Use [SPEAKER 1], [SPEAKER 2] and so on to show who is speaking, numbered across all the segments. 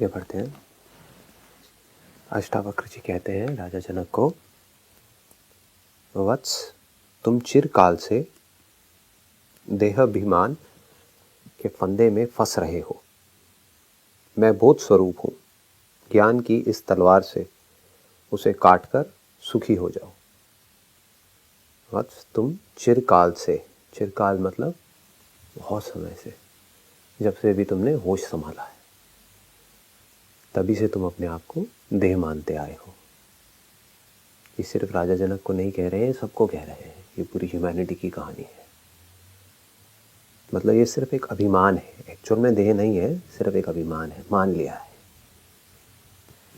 [SPEAKER 1] आगे बढ़ते हैं। अष्टावक्र जी कहते हैं राजा जनक को, वत्स, तुम चिरकाल से देहाभिमान के फंदे में फंस रहे हो। मैं बोध स्वरूप हूँ, ज्ञान की इस तलवार से उसे काटकर सुखी हो जाओ। वत्स, तुम चिरकाल से, चिरकाल मतलब बहुत समय से, जब से भी तुमने होश संभाला है तभी से तुम अपने आप को देह मानते आए हो। ये सिर्फ राजा जनक को नहीं कह रहे हैं, सबको कह रहे हैं। ये पूरी ह्यूमैनिटी की कहानी है। मतलब ये सिर्फ एक अभिमान है, एक्चुअल में देह नहीं है, सिर्फ एक अभिमान है, मान लिया है।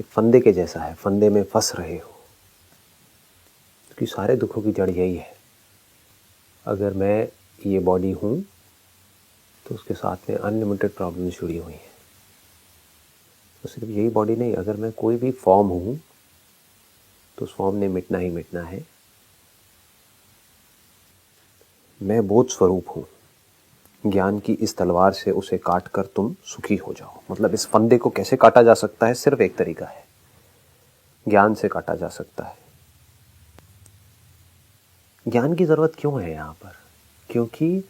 [SPEAKER 1] एक फंदे के जैसा है, फंदे में फंस रहे हो। क्योंकि सारे दुखों की जड़ यही है। अगर मैं ये बॉडी हूँ तो उसके साथ में अनलिमिटेड प्रॉब्लम्स जुड़ी हुई हैं। तो सिर्फ यही बॉडी नहीं, अगर मैं कोई भी फॉर्म हूँ तो उस फॉर्म ने मिटना ही मिटना है। मैं बोध स्वरूप हूँ, ज्ञान की इस तलवार से उसे काट कर तुम सुखी हो जाओ। मतलब इस फंदे को कैसे काटा जा सकता है? सिर्फ एक तरीका है, ज्ञान से काटा जा सकता है। ज्ञान की ज़रूरत क्यों है यहाँ पर? क्योंकि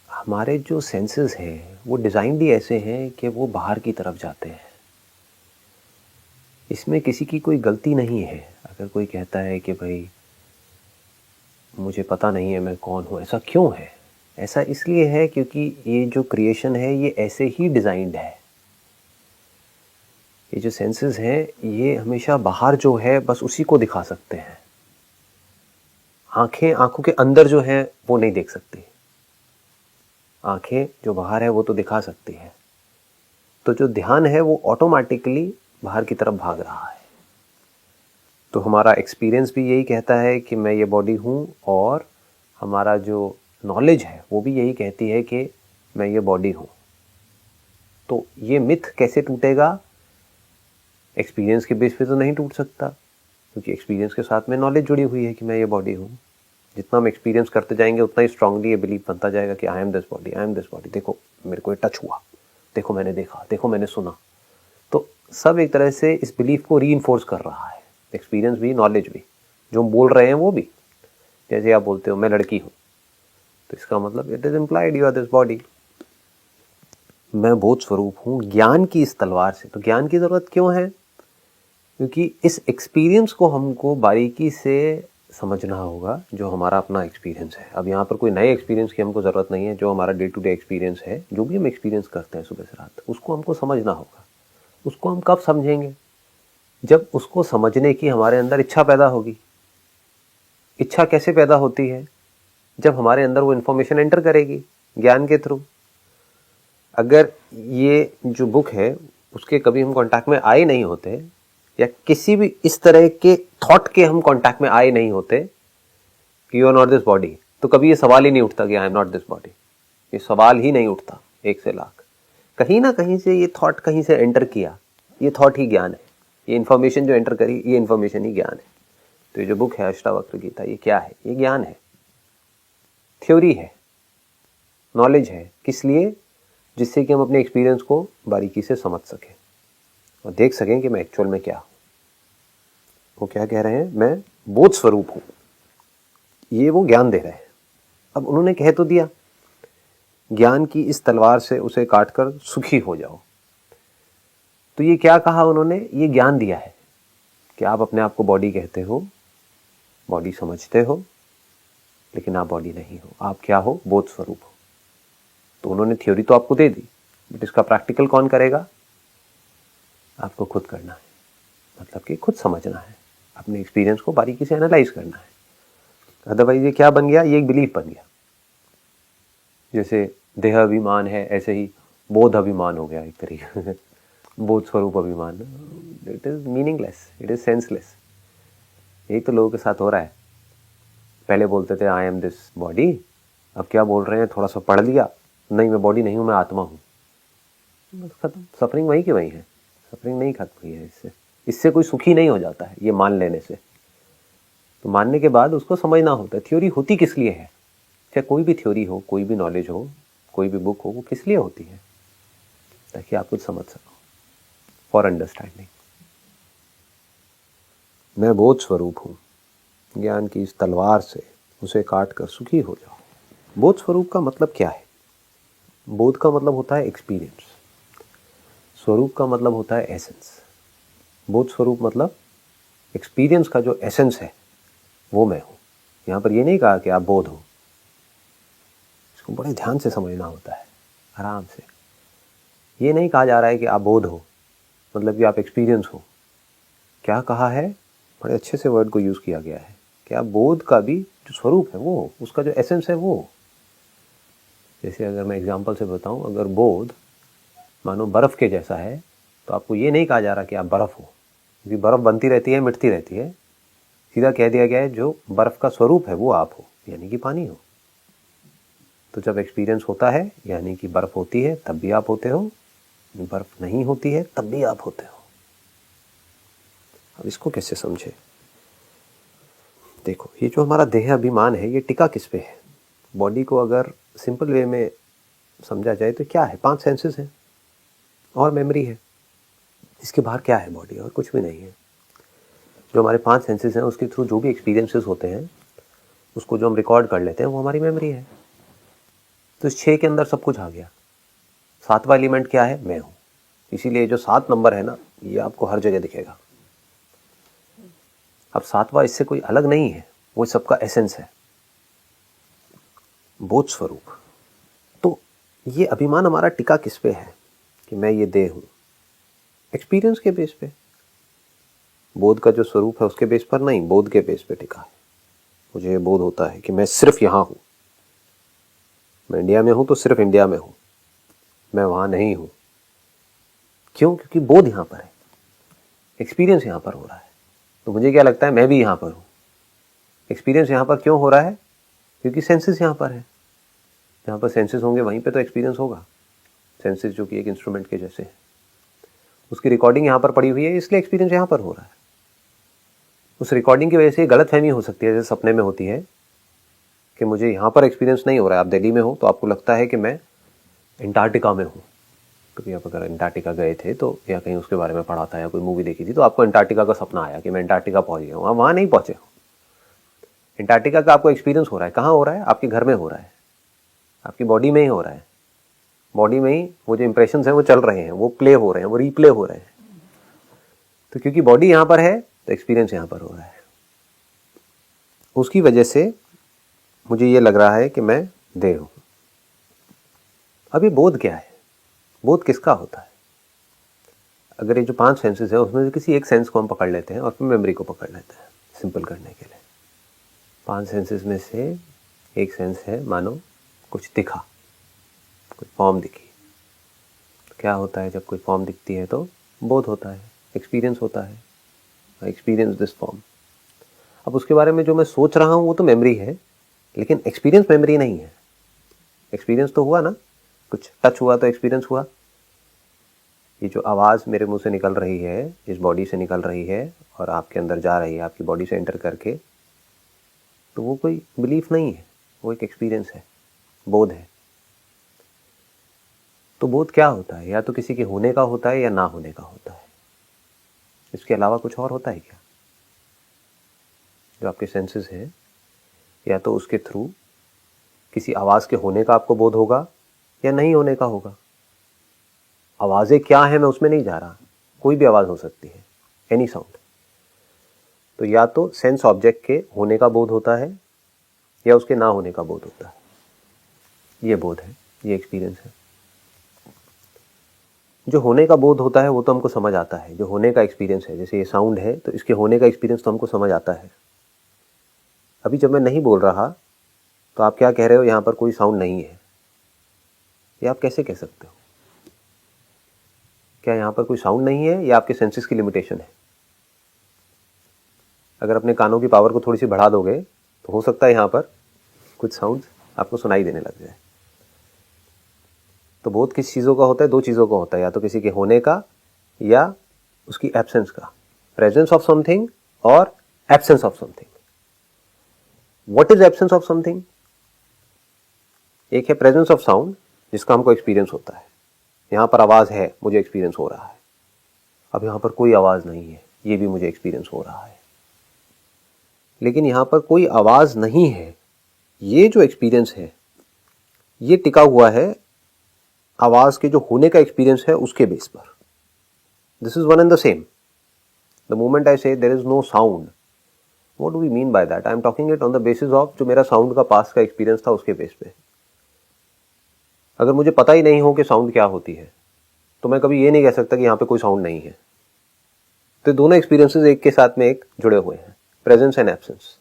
[SPEAKER 1] हमारे जो सेंसेस हैं वो डिज़ाइंड ही ऐसे हैं कि वो बाहर की तरफ जाते हैं। इसमें किसी की कोई गलती नहीं है। अगर कोई कहता है कि भाई मुझे पता नहीं है मैं कौन हूँ, ऐसा क्यों है? ऐसा इसलिए है क्योंकि ये जो क्रिएशन है ये ऐसे ही डिज़ाइंड है। ये जो सेंसेस हैं ये हमेशा बाहर जो है बस उसी को दिखा सकते हैं। आंखें आंखों के अंदर जो है वो नहीं देख सकती। आंखें जो बाहर है वो तो दिखा सकती है। तो जो ध्यान है वो ऑटोमेटिकली बाहर की तरफ भाग रहा है। तो हमारा एक्सपीरियंस भी यही कहता है कि मैं ये बॉडी हूँ, और हमारा जो नॉलेज है वो भी यही कहती है कि मैं ये बॉडी हूँ। तो ये मिथ कैसे टूटेगा? एक्सपीरियंस के बेस पे तो नहीं टूट सकता, क्योंकि एक्सपीरियंस के साथ में नॉलेज जुड़ी हुई है कि मैं ये बॉडी हूँ। जितना हम एक्सपीरियंस करते जाएंगे उतना ही स्ट्रांगली ये बिलीव बनता जाएगा कि I M this body, I am this body. देखो मेरे को ये टच हुआ, देखो मैंने देखा, देखो मैंने सुना। तो सब एक तरह से इस बिलीफ को रीइंफोर्स कर रहा है, एक्सपीरियंस भी, नॉलेज भी। जो हम बोल रहे हैं वो भी, जैसे आप बोलते हो मैं लड़की हूँ, तो इसका मतलब it is implied you are this body. मैं बोध स्वरूप हूँ, ज्ञान की इस तलवार से। तो ज्ञान की ज़रूरत क्यों है? क्योंकि इस एक्सपीरियंस को हमको बारीकी से समझना होगा, जो हमारा अपना एक्सपीरियंस है। अब यहाँ पर कोई नए एक्सपीरियंस की हमको ज़रूरत नहीं है। जो हमारा डे टू डे एक्सपीरियंस है, जो भी हम एक्सपीरियंस करते हैं सुबह से रात, उसको हमको समझना होगा। उसको हम कब समझेंगे? जब उसको समझने की हमारे अंदर इच्छा पैदा होगी। इच्छा कैसे पैदा होती है? जब हमारे अंदर वो इन्फॉर्मेशन एंटर करेगी ज्ञान के थ्रू। अगर ये जो बुक है उसके कभी हम कांटेक्ट में आए नहीं होते, या किसी भी इस तरह के थॉट के हम कांटेक्ट में आए नहीं होते कि you are not this body, तो कभी ये सवाल ही नहीं उठता कि I am not this body. ये सवाल ही नहीं उठता। 1 से लाख कहीं ना कहीं से ये थॉट कहीं से एंटर किया, ये थॉट ही ज्ञान है। ये इन्फॉर्मेशन जो एंटर करी, ये इन्फॉर्मेशन ही ज्ञान है। तो ये जो बुक है अष्टावक्र गीता, ये क्या है? ये ज्ञान है, थ्योरी है, नॉलेज है। किस लिए? जिससे कि हम अपने एक्सपीरियंस को बारीकी से समझ सकें और देख सकें कि मैं एक्चुअल में क्या हूं। वो क्या कह रहे हैं? मैं बोध स्वरूप हूं। ये वो ज्ञान दे रहे हैं। अब उन्होंने कह तो दिया, ज्ञान की इस तलवार से उसे काटकर सुखी हो जाओ। तो ये क्या कहा उन्होंने? ये ज्ञान दिया है कि आप अपने आप को बॉडी कहते हो, बॉडी समझते हो, लेकिन आप बॉडी नहीं हो। आप क्या हो? बोध स्वरूप हो। तो उन्होंने थ्योरी तो आपको दे दी, बट इसका प्रैक्टिकल कौन करेगा? आपको खुद करना है। मतलब कि खुद समझना है, अपने एक्सपीरियंस को बारीकी से एनालाइज करना है। अदरवाइज ये क्या बन गया? ये एक बिलीफ बन गया। जैसे देह अभिमान है, ऐसे ही बोध अभिमान हो गया एक तरीके से। बोध स्वरूप अभिमान, it is meaningless, it is senseless. यही तो लोगों के साथ हो रहा है। पहले बोलते थे आई एम दिस बॉडी, अब क्या बोल रहे हैं? थोड़ा सा पढ़ लिया, नहीं मैं बॉडी नहीं हूं, मैं आत्मा हूं। बस खत्म। सफरिंग वही की वही है, सफरिंग नहीं खत्म हुई है। इससे कोई सुखी नहीं हो जाता है ये मान लेने से। तो मानने के बाद उसको समझना होता है थ्योरी होती किस लिए है। चाहे कोई भी थ्योरी हो, कोई भी नॉलेज हो, कोई भी बुक हो, वो किस लिए होती है? ताकि आप कुछ समझ सको। For understanding. मैं बोध स्वरूप हूँ, ज्ञान की इस तलवार से उसे काट कर सुखी हो जाओ। बोध स्वरूप का मतलब क्या है? बोध का मतलब होता है एक्सपीरियंस, स्वरूप का मतलब होता है एसेंस। बोध स्वरूप मतलब एक्सपीरियंस का जो एसेंस है वो मैं हूँ। यहाँ पर ये नहीं कहा कि आप बोध हो, इसको बड़े ध्यान से समझना होता है, आराम से। ये नहीं कहा जा रहा है कि आप बोध हो मतलब कि आप एक्सपीरियंस हो। क्या कहा है? बड़े अच्छे से वर्ड को यूज़ किया गया है कि आप बोध का भी जो स्वरूप है वो हो, उसका जो एसेंस है वो हो। जैसे अगर मैं एग्जांपल से बताऊं, अगर बोध मानो बर्फ़ के जैसा है तो आपको ये नहीं कहा जा रहा कि आप बर्फ़ हो, क्योंकि बर्फ़ बनती रहती है, मिटती रहती है। सीधा कह दिया गया है जो बर्फ़ का स्वरूप है वो आप हो, यानी कि पानी हो। तो जब एक्सपीरियंस होता है यानी कि बर्फ़ होती है तब भी आप होते हो, बर्फ़ नहीं होती है तब भी आप होते हो। अब इसको कैसे समझे? देखो, ये जो हमारा देह अभिमान है ये टिका किस पे है? बॉडी को अगर सिंपल वे में समझा जाए तो क्या है? 5 सेंसेस हैं और मेमोरी है। इसके बाहर क्या है? बॉडी और कुछ भी नहीं है। जो हमारे 5 सेंसेस हैं उसके थ्रू जो भी एक्सपीरियंसेस होते हैं उसको जो हम रिकॉर्ड कर लेते हैं वो हमारी मेमोरी है। तो इस 6 के अंदर सब कुछ आ गया। 7वां एलिमेंट क्या है? मैं हूँ। इसीलिए जो 7 नंबर है ना, ये आपको हर जगह दिखेगा। अब 7वां इससे कोई अलग नहीं है, वो सबका एसेंस है, बोध स्वरूप। तो ये अभिमान हमारा टिका किस पे है कि मैं ये देह हूँ? एक्सपीरियंस के बेस पे। बोध का जो स्वरूप है उसके बेस पर नहीं, बोध के बेस पे टिका है। मुझे बोध होता है कि मैं सिर्फ यहाँ हूँ, मैं इंडिया में हूँ तो सिर्फ इंडिया में हूँ, मैं वहाँ नहीं हूँ। क्यों? क्योंकि बोध यहाँ पर है, एक्सपीरियंस यहाँ पर हो रहा है। तो मुझे क्या लगता है? मैं भी यहाँ पर हूँ। एक्सपीरियंस यहाँ पर क्यों हो रहा है? क्योंकि सेंसेस यहाँ पर है। जहाँ पर सेंसेस होंगे वहीं पे तो एक्सपीरियंस होगा। सेंसेस जो कि एक इंस्ट्रूमेंट के जैसे है, उसकी रिकॉर्डिंग यहाँ पर पड़ी हुई है, इसलिए एक्सपीरियंस यहाँ पर हो रहा है। उस रिकॉर्डिंग की वजह से गलतफहमी हो सकती है, जैसे सपने में होती है कि मुझे यहाँ पर एक्सपीरियंस नहीं हो रहा है। आप दिल्ली में हो तो आपको लगता है कि मैं अंटार्कटिका में हूँ, क्योंकि आप अगर अंटार्कटिका गए थे तो या कहीं उसके बारे में पढ़ा था या कोई मूवी देखी थी तो आपको अंटार्कटिका का सपना आया कि मैं अंटार्कटिका पहुँच गया हूँ। आप वहाँ नहीं पहुँचे हो। अंटार्कटिका का आपको एक्सपीरियंस हो रहा है। कहाँ हो रहा है? आपके घर में हो रहा है, आपकी बॉडी में ही हो रहा है। बॉडी में ही वो जो इंप्रेशंस हैं वो चल रहे हैं, वो प्ले हो रहे हैं, वो रीप्ले हो रहे हैं। तो क्योंकि बॉडी यहाँ पर है तो एक्सपीरियंस यहाँ पर हो रहा है। उसकी वजह से मुझे ये लग रहा है कि मैं देह हूँ। अब ये बोध क्या है? बोध किसका होता है? अगर ये जो 5 सेंसेस है उसमें से किसी एक सेंस को हम पकड़ लेते हैं और फिर मेमोरी को पकड़ लेते हैं सिंपल करने के लिए। 5 सेंसेस में से एक सेंस है मानो कुछ दिखा, कोई फॉर्म दिखी। तो क्या होता है जब कोई फॉर्म दिखती है? तो बोध होता है, एक्सपीरियंस होता है। Experience this form. अब उसके बारे में जो मैं सोच रहा हूँ वो तो मेमोरी है, लेकिन एक्सपीरियंस मेमोरी नहीं है। एक्सपीरियंस तो हुआ ना, कुछ टच हुआ तो एक्सपीरियंस हुआ। ये जो आवाज़ मेरे मुंह से निकल रही है, इस बॉडी से निकल रही है और आपके अंदर जा रही है, आपकी बॉडी से एंटर करके, तो वो कोई बिलीफ नहीं है, वो एक एक्सपीरियंस है, बोध है। तो बोध क्या होता है? या तो किसी के होने का होता है या ना होने का होता है। इसके अलावा कुछ और होता है क्या? जो आपके सेंसेस हैं, या तो उसके थ्रू किसी आवाज़ के होने का आपको बोध होगा या नहीं होने का होगा। आवाज़ें क्या है मैं उसमें नहीं जा रहा, कोई भी आवाज़ हो सकती है, एनी साउंड। तो या तो सेंस ऑब्जेक्ट के होने का बोध होता है या उसके ना होने का बोध होता है। ये बोध है, ये एक्सपीरियंस है। जो होने का बोध होता है वो तो हमको समझ आता है, जो होने का एक्सपीरियंस है, जैसे ये साउंड है तो इसके होने का एक्सपीरियंस तो हमको समझ आता है। अभी जब मैं नहीं बोल रहा तो आप क्या कह रहे हो? यहाँ पर कोई साउंड नहीं है। ये आप कैसे कह सकते हो? क्या यहाँ पर कोई साउंड नहीं है या आपके सेंसेस की लिमिटेशन है? अगर अपने कानों की पावर को थोड़ी सी बढ़ा दोगे तो हो सकता है यहाँ पर कुछ साउंड आपको सुनाई देने लग जाए। तो बोध किस चीज़ों का होता है? 2 चीज़ों का होता है, या तो किसी के होने का या उसकी एब्सेंस का। प्रेजेंस ऑफ समथिंग और absence of something. What is absence of something? एक है प्रेजेंस ऑफ साउंड, जिसका हमको एक्सपीरियंस होता है। यहाँ पर आवाज़ है, मुझे एक्सपीरियंस हो रहा है। अब यहाँ पर कोई आवाज़ नहीं है, ये भी मुझे एक्सपीरियंस हो रहा है। लेकिन यहाँ पर कोई आवाज़ नहीं है, ये जो एक्सपीरियंस है ये टिका हुआ है आवाज़ के जो होने का एक्सपीरियंस है उसके बेस पर। This is one and the same. The moment I say there is no sound, what do we mean by that? I am talking it on the basis of जो मेरा साउंड का past का experience था उसके base पे। अगर मुझे पता ही नहीं हो कि साउंड क्या होती है तो मैं कभी ये नहीं कह सकता कि यहाँ पे कोई साउंड नहीं है। तो दोनों एक्सपीरियंसेस एक के साथ में एक जुड़े हुए हैं, presence and absence.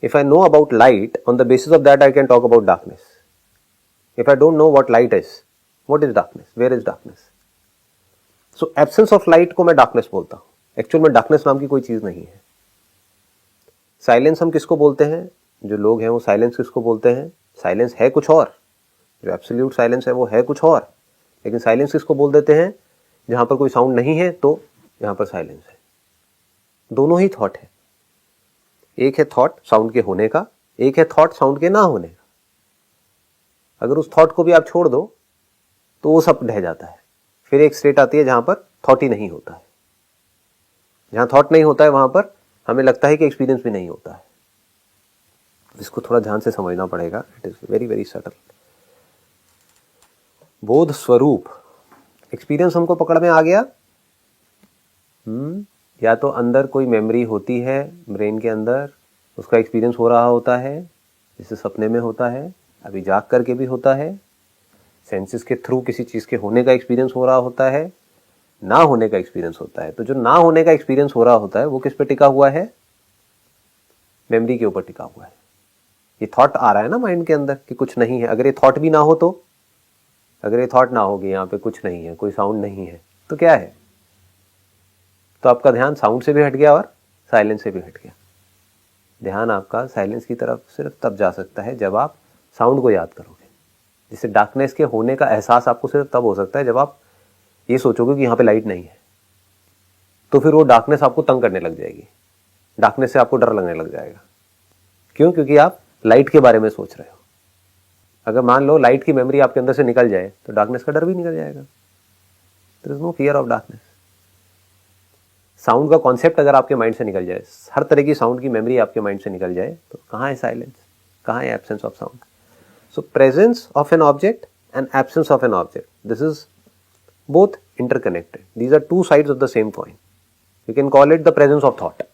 [SPEAKER 1] If I know about light, on the basis of that I can talk about darkness. If I don't know what light is, what is darkness, where is darkness? So absence of light को मैं darkness बोलता हूँ। Actual में darkness नाम की कोई चीज नहीं है। साइलेंस हम किसको बोलते हैं? जो लोग हैं वो साइलेंस किसको बोलते हैं? साइलेंस है कुछ और, जो एब्सोल्यूट साइलेंस है वो है कुछ और, लेकिन साइलेंस किसको बोल देते हैं? जहां पर कोई साउंड नहीं है तो यहां पर साइलेंस है। दोनों ही थॉट है। एक है थॉट साउंड के होने का, एक है थॉट साउंड के ना होने का। अगर उस थॉट को भी आप छोड़ दो तो वो सब ढह जाता है। फिर एक स्टेट आती है जहां पर थॉट ही नहीं होता है। जहां थॉट नहीं होता है वहां पर हमें लगता है कि एक्सपीरियंस भी नहीं होता है। इसको थोड़ा ध्यान से समझना पड़ेगा। It is very very subtle. बोध स्वरूप एक्सपीरियंस हमको पकड़ में आ गया। या तो अंदर कोई मेमोरी होती है ब्रेन के अंदर, उसका एक्सपीरियंस हो रहा होता है, जैसे सपने में होता है, अभी जाग करके भी होता है, सेंसेस के थ्रू किसी चीज के होने का एक्सपीरियंस हो रहा होता है, ना होने का एक्सपीरियंस होता है। तो जो ना होने का एक्सपीरियंस हो रहा होता है वो किस पे टिका हुआ है? मेमोरी के ऊपर टिका हुआ है। ये थॉट आ रहा है ना माइंड के अंदर कि कुछ नहीं है। अगर ये थॉट भी ना हो तो, अगर ये थॉट ना होगी यहाँ पे कुछ नहीं है, कोई साउंड नहीं है, तो क्या है? तो आपका ध्यान साउंड से भी हट गया और साइलेंस से भी हट गया। ध्यान आपका साइलेंस की तरफ सिर्फ तब जा सकता है जब आप साउंड को याद करोगे। जिससे डार्कनेस के होने का एहसास आपको सिर्फ तब हो सकता है जब आप ये सोचोगे कि यहाँ पे लाइट नहीं है। तो फिर वो डार्कनेस आपको तंग करने लग जाएगी, डार्कनेस से आपको डर लगने लग जाएगा। क्यों? क्योंकि आप लाइट के बारे में सोच रहे हो। अगर मान लो लाइट की मेमोरी आपके अंदर से निकल जाए तो डार्कनेस का डर भी निकल जाएगा। There is no fear of darkness. Sound का कॉन्सेप्ट अगर आपके माइंड से निकल जाए, हर तरह की साउंड की मेमोरी आपके माइंड से निकल जाए, तो कहाँ है साइलेंस, कहाँ है absence of sound? So presence of an object and absence of an object, this is both interconnected. These are two sides of the same coin. You can call it the presence of thought.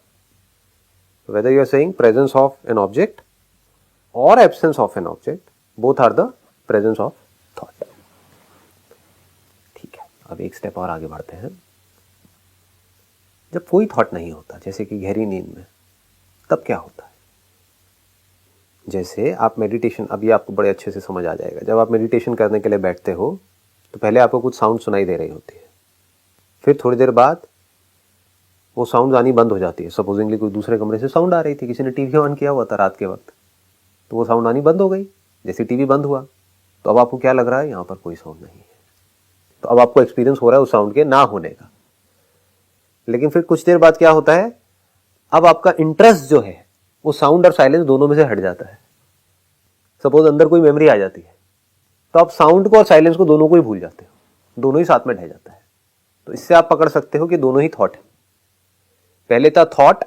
[SPEAKER 1] Whether you are saying presence of an object or absence of an object, both are the presence of thought. ठीक है, अब एक step और आगे बढ़ते हैं। जब कोई थॉट नहीं होता, जैसे कि गहरी नींद में, तब क्या होता है? जैसे आप मेडिटेशन, अभी आपको बड़े अच्छे से समझ आ जाएगा। जब आप मेडिटेशन करने के लिए बैठते हो तो पहले आपको कुछ साउंड सुनाई दे रही होती है, फिर थोड़ी देर बाद वो साउंड आनी बंद हो जाती है। सपोजिंगली कोई दूसरे कमरे से साउंड आ रही थी, किसी ने टीवी ऑन किया हुआ था रात के वक्त, तो वो साउंड आनी बंद हो गई। जैसे टीवी बंद हुआ तो अब आपको क्या लग रहा है? यहाँ पर कोई साउंड नहीं है। तो अब आपको एक्सपीरियंस हो रहा है उस साउंड के ना होने का। लेकिन फिर कुछ देर बाद क्या होता है? अब आपका इंटरेस्ट जो है वो साउंड और साइलेंस दोनों में से हट जाता है। सपोज अंदर कोई मेमोरी आ जाती है तो आप साउंड को और साइलेंस को दोनों को ही भूल जाते हो, दोनों ही साथ में ढह जाता है। तो इससे आप पकड़ सकते हो कि दोनों ही थॉट है। पहले था थॉट,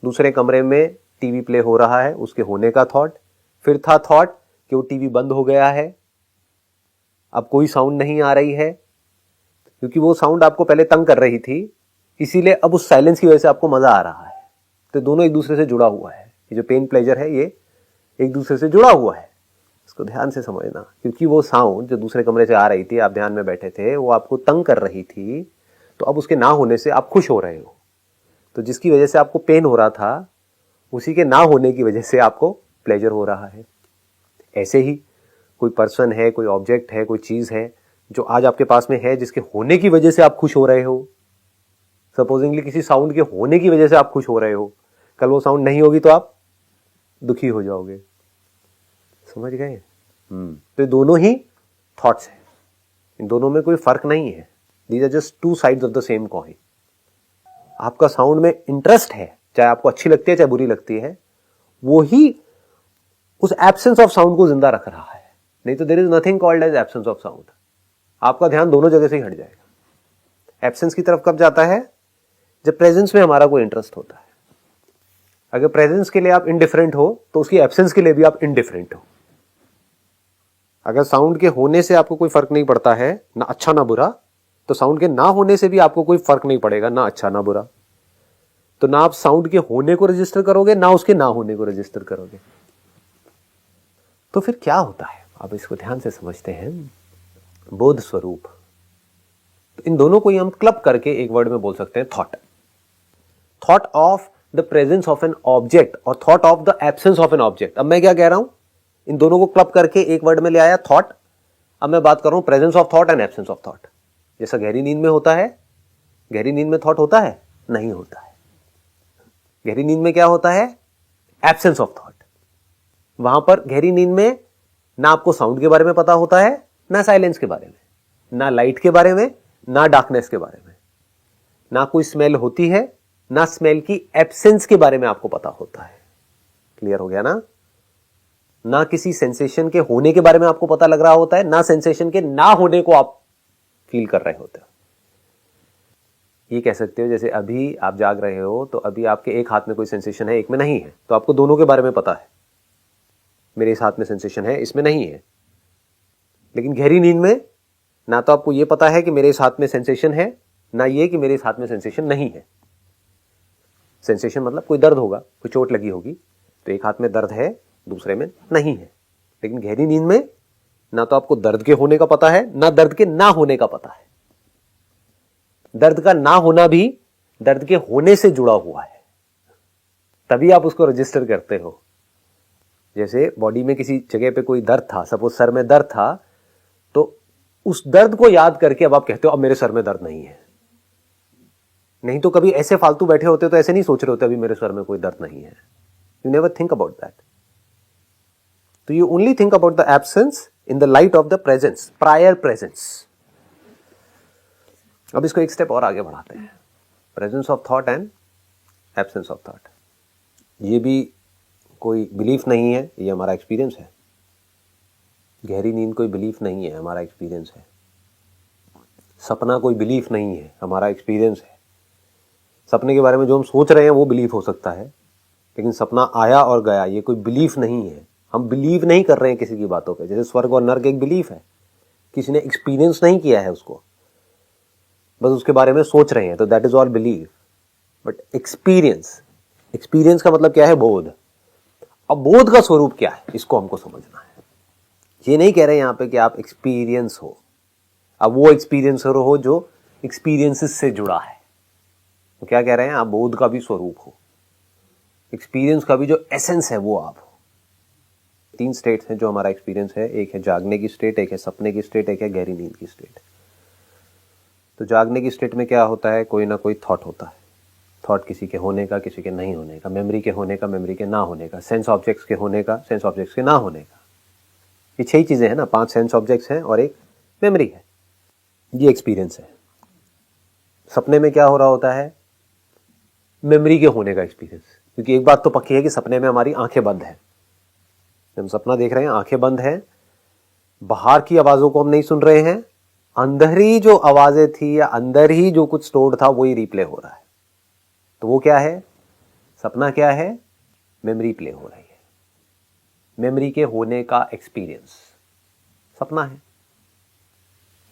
[SPEAKER 1] दूसरे कमरे में टीवी प्ले हो रहा है, उसके होने का थॉट। फिर था थॉट कि वो टीवी बंद हो गया है, अब कोई साउंड नहीं आ रही है, क्योंकि वो साउंड आपको पहले तंग कर रही थी, इसीलिए अब उस साइलेंस की वजह से आपको मजा आ रहा है। तो दोनों एक दूसरे से जुड़ा हुआ है। ये जो पेन प्लेजर है ये एक दूसरे से जुड़ा हुआ है। इसको ध्यान से समझना, क्योंकि वो साउंड जो दूसरे कमरे से आ रही थी, आप ध्यान में बैठे थे, वो आपको तंग कर रही थी, तो अब उसके ना होने से आप खुश हो रहे हो। तो जिसकी वजह से आपको पेन हो रहा था, उसी के ना होने की वजह से आपको प्लेजर हो रहा है। ऐसे ही कोई पर्सन है, कोई ऑब्जेक्ट है, कोई चीज है जो आज आपके पास में है, जिसके होने की वजह से आप खुश हो रहे हो। सपोजिंगली किसी साउंड के होने की वजह से आप खुश हो रहे हो, कल वो साउंड नहीं होगी तो आप दुखी हो जाओगे। समझ गए? तो दोनों ही थॉट्स हैं, इन दोनों में कोई फर्क नहीं है। These are just two sides of the same coin. आपका साउंड में इंटरेस्ट है, चाहे आपको अच्छी लगती है चाहे बुरी लगती है, वो ही उस एब्सेंस ऑफ साउंड को जिंदा रख रहा है। नहीं तो there is nothing called as absence of sound. आपका ध्यान दोनों जगह से ही हट जाएगा। एब्सेंस की तरफ कब जाता है? जब प्रेजेंस में हमारा कोई इंटरेस्ट होता है। अगर प्रेजेंस के लिए आप इनडिफरेंट हो तो उसकी एब्सेंस के लिए भी आप इनडिफरेंट हो। अगर साउंड के होने से आपको कोई फर्क नहीं पड़ता है, ना अच्छा ना बुरा, तो साउंड के ना होने से भी आपको कोई फर्क नहीं पड़ेगा, ना अच्छा ना बुरा। तो ना आप साउंड के होने को रजिस्टर करोगे, ना उसके ना होने को रजिस्टर करोगे। तो फिर क्या होता है? आप इसको ध्यान से समझते हैं। बोध स्वरूप। तो इन दोनों को ही हम क्लब करके एक वर्ड में बोल सकते हैं thought. Thought of the presence of an object और thought of the absence of an object. अब मैं क्या कह रहा हूं? इन दोनों को क्लब करके एक वर्ड में ले आया थॉट। अब मैं बात कर रहा हूं presence of thought and absence of thought. जैसा गहरी नींद में होता है, गहरी नींद में थॉट होता है? नहीं होता है। गहरी नींद में क्या होता है? Absence of thought. वहां पर गहरी नींद में ना आपको साउंड के बारे में पता होता है, ना साइलेंस के बारे में, ना लाइट के बारे में, ना डार्कनेस के बारे में, ना कोई स्मेल होती है, ना स्मेल की एब्सेंस के बारे में आपको पता होता है। क्लियर हो गया ना? ना किसी सेंसेशन के होने के बारे में आपको पता लग रहा होता है, ना सेंसेशन के ना होने को आप फील कर रहे होते हो। ये कह सकते हो जैसे अभी आप जाग रहे हो तो अभी आपके एक हाथ में कोई सेंसेशन है, एक में नहीं है, तो आपको दोनों के बारे में पता है। मेरे इस हाथ में सेंसेशन है, इसमें नहीं है। लेकिन गहरी नींद में ना तो आपको यह पता है कि मेरे इस हाथ में सेंसेशन है, ना ये कि मेरे इस हाथ में सेंसेशन नहीं है। सेंसेशन मतलब कोई दर्द होगा, कोई चोट लगी होगी, तो एक हाथ में दर्द है, दूसरे में नहीं है। लेकिन गहरी नींद में ना तो आपको दर्द के होने का पता है, ना दर्द के ना होने का पता है। दर्द का ना होना भी दर्द के होने से जुड़ा हुआ है, तभी आप उसको रजिस्टर करते हो। जैसे बॉडी में किसी जगह पे कोई दर्द था, सपोज सर में दर्द था, तो उस दर्द को याद करके अब आप कहते हो अब मेरे सर में दर्द नहीं है। नहीं तो कभी ऐसे फालतू बैठे होते तो ऐसे नहीं सोच रहे होते अभी मेरे सर में कोई दर्द नहीं है। You never think about that. तो you only think about the absence in the light of the presence, prior presence. अब इसको एक स्टेप और आगे बढ़ाते हैं। Presence of thought and absence of thought. ये भी कोई बिलीफ नहीं है, ये हमारा एक्सपीरियंस है। गहरी नींद कोई बिलीफ नहीं है, हमारा एक्सपीरियंस है। सपना कोई बिलीफ नहीं है, हमारा एक्सपीरियंस है। सपने के बारे में जो हम सोच रहे हैं वो बिलीफ हो सकता है, लेकिन सपना आया और गया ये कोई बिलीफ नहीं है। हम बिलीव नहीं कर रहे हैं किसी की बातों पे। जैसे स्वर्ग और नर्क एक बिलीफ है, किसी ने एक्सपीरियंस नहीं किया है उसको, बस उसके बारे में सोच रहे हैं, तो that is all belief. But experience, experience का मतलब क्या है? बोध। अब बोध का स्वरूप क्या है, इसको हमको समझना है। ये नहीं कह रहे यहां पे कि आप एक्सपीरियंस हो, अब वो एक्सपीरियंस हो जो एक्सपीरियंसेस से जुड़ा है। तो क्या कह रहे हैं? आप बोध का भी स्वरूप हो, एक्सपीरियंस का भी जो एसेंस है वो आप हो। 3 स्टेट्स हैं जो हमारा एक्सपीरियंस है। एक है जागने की स्टेट, एक है सपने की स्टेट, एक है गहरी नींद की स्टेट। तो जागने की स्टेट में क्या होता है? कोई ना कोई थॉट होता है। थॉट किसी के होने का, किसी के नहीं होने का, मेमोरी के होने का, मेमोरी के ना होने का, सेंस ऑब्जेक्ट्स के होने का, सेंस ऑब्जेक्ट्स के ना होने का। ये 6 चीजें हैं ना, 5 सेंस ऑब्जेक्ट्स हैं और एक मेमोरी है। ये एक्सपीरियंस है। सपने में क्या हो रहा होता है? मेमोरी के होने का एक्सपीरियंस। क्योंकि एक बात तो पक्की है कि सपने में हमारी आंखें बंद है। हम सपना देख रहे हैं, आंखें बंद हैं, बाहर की आवाजों को हम नहीं सुन रहे हैं, अंदर ही जो आवाजें थी या अंदर ही जो कुछ स्टोर्ड था वही रिप्ले हो रहा है। तो वो क्या है? सपना क्या है? मेमोरी प्ले हो रही है। मेमोरी के होने का एक्सपीरियंस सपना है।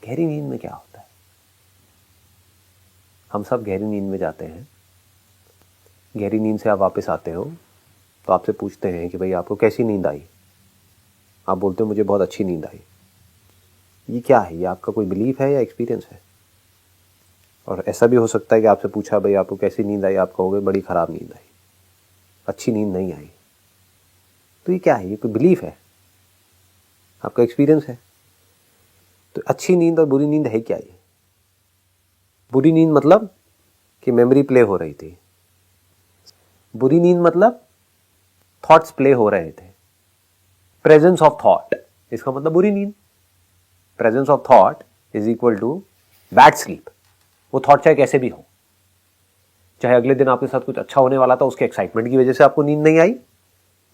[SPEAKER 1] गहरी नींद में क्या होता है? हम सब गहरी नींद में जाते हैं। गहरी नींद से आप वापस आते हो तो आपसे पूछते हैं कि भाई आपको कैसी नींद आई? आप बोलते हो मुझे बहुत अच्छी नींद आई। ये क्या है? ये आपका कोई बिलीफ है या एक्सपीरियंस है? और ऐसा भी हो सकता है कि आपसे पूछा भाई आपको कैसी नींद आई, आप कहोगे बड़ी खराब नींद आई, अच्छी नींद नहीं आई। तो ये क्या है? ये कोई बिलीफ है, आपका एक्सपीरियंस है। तो अच्छी नींद और बुरी नींद है क्या? ये बुरी नींद मतलब कि मेमोरी प्ले हो रही थी, बुरी नींद मतलब थॉट्स प्ले हो रहे थे। प्रेजेंस ऑफ थॉट, इसका मतलब बुरी नींद। Presence of thought is equal to bad sleep. वो थॉट चाहे कैसे भी हो, चाहे अगले दिन आपके साथ कुछ अच्छा होने वाला था, उसके एक्साइटमेंट की वजह से आपको नींद नहीं आई,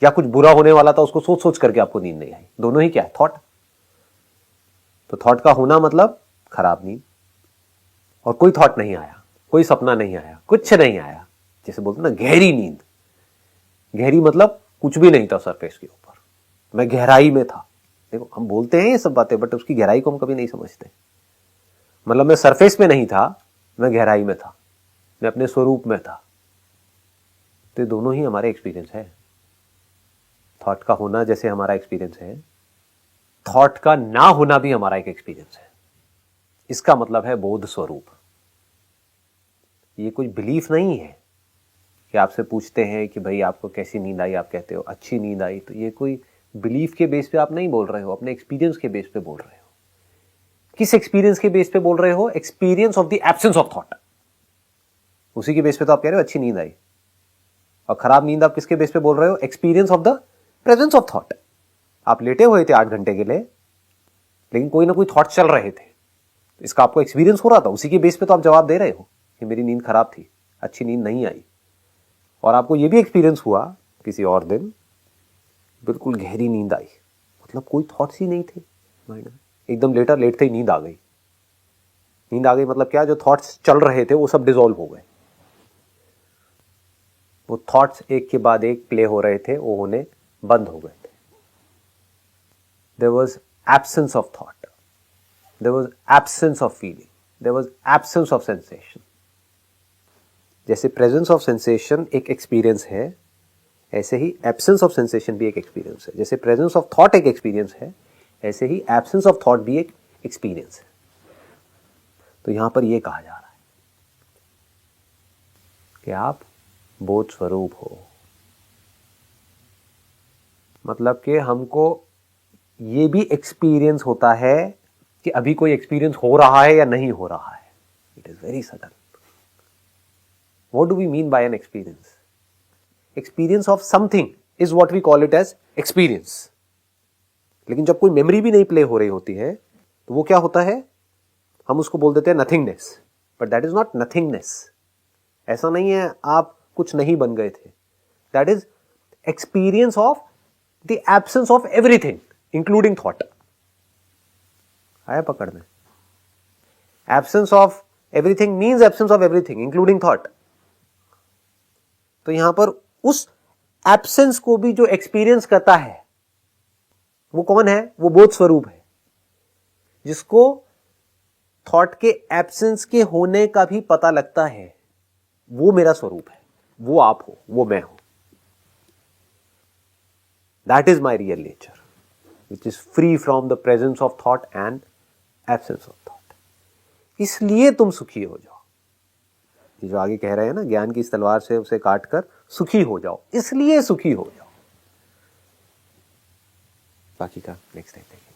[SPEAKER 1] या कुछ बुरा होने वाला था, उसको सोच सोच करके आपको नींद नहीं आई। दोनों ही क्या है? थॉट। तो थॉट का होना मतलब खराब नींद, और कोई थॉट नहीं आया, कोई सपना नहीं आया, कुछ नहीं आया, जैसे बोलते ना गहरी नींद। गहरी मतलब कुछ भी नहीं था सरफेस के ऊपर, मैं गहराई में था। देखो हम बोलते हैं ये सब बातें, बट उसकी गहराई को हम कभी नहीं समझते। मतलब मैं सरफेस में नहीं था, मैं गहराई में था, मैं अपने स्वरूप में था। तो ये दोनों ही हमारे एक्सपीरियंस है। थॉट का होना जैसे हमारा एक्सपीरियंस है, थॉट का ना होना भी हमारा एक एक्सपीरियंस है। इसका मतलब है बोध स्वरूप। ये कोई बिलीफ नहीं है कि आपसे पूछते हैं कि भाई आपको कैसी नींद आई, आप कहते हो अच्छी नींद आई। तो ये कोई बिलीफ के बेस पे आप नहीं बोल रहे हो, अपने एक्सपीरियंस के बेस पे बोल रहे हो। किस एक्सपीरियंस के बेस पे बोल रहे हो? Experience of the absence of thought. उसी के बेस पे तो आप कह रहे हो अच्छी नींद आई। और खराब नींद आप किसके बेस पे बोल रहे हो? Experience of the presence of thought. आप लेटे हुए थे 8 घंटे के लिए, लेकिन कोई ना कोई थॉट चल रहे थे, इसका आपको एक्सपीरियंस हो रहा था। उसी के बेस पे तो आप जवाब दे रहे हो कि मेरी नींद खराब थी, अच्छी नींद नहीं आई। और आपको यह भी एक्सपीरियंस हुआ किसी और दिन, बिल्कुल गहरी नींद आई, मतलब कोई थॉट्स ही नहीं थे माइंड में। एकदम लेटते ही नींद आ गई। नींद आ गई मतलब क्या? जो थॉट्स चल रहे थे वो सब डिसॉल्व हो गए। वो थॉट्स एक के बाद एक प्ले हो रहे थे, वो होने बंद हो गए थे। There was absence of thought, there was absence of feeling, there was absence of sensation. जैसे प्रेजेंस ऑफ सेंसेशन एक एक्सपीरियंस है, ऐसे ही एब्सेंस ऑफ सेंसेशन भी एक एक्सपीरियंस है। जैसे प्रेजेंस ऑफ थॉट एक एक्सपीरियंस है, ऐसे ही एब्सेंस ऑफ थॉट भी एक एक्सपीरियंस है। तो यहां पर यह कहा जा रहा है कि आप बोध स्वरूप हो। मतलब कि हमको यह भी एक्सपीरियंस होता है कि अभी कोई एक्सपीरियंस हो रहा है या नहीं हो रहा है। It is very sudden. What do we mean by an experience? Experience of something is what we call it as experience. लेकिन जब कोई मेमोरी भी नहीं प्ले हो रही होती है तो वो क्या होता है? हम उसको बोल देते हैं nothingness. But that is not nothingness. ऐसा नहीं है आप कुछ नहीं बन गए थे। That is experience of the absence of everything including thought. आया पकड़ में? Absence of everything means absence of everything including thought. तो यहां पर उस एब्सेंस को भी जो एक्सपीरियंस करता है वो कौन है? वो बोध स्वरूप है, जिसको थॉट के एब्सेंस के होने का भी पता लगता है। वो मेरा स्वरूप है, वो आप हो, वो मैं हूं। That is my real nature which is free from the presence of thought and absence of thought. इसलिए तुम सुखी हो जाओ। ये जो आगे कह रहे हैं ना, ज्ञान की इस तलवार से उसे काटकर सुखी हो जाओ, इसलिए सुखी हो जाओ। बाकी का नेक्स्ट टाइम देखेंगे।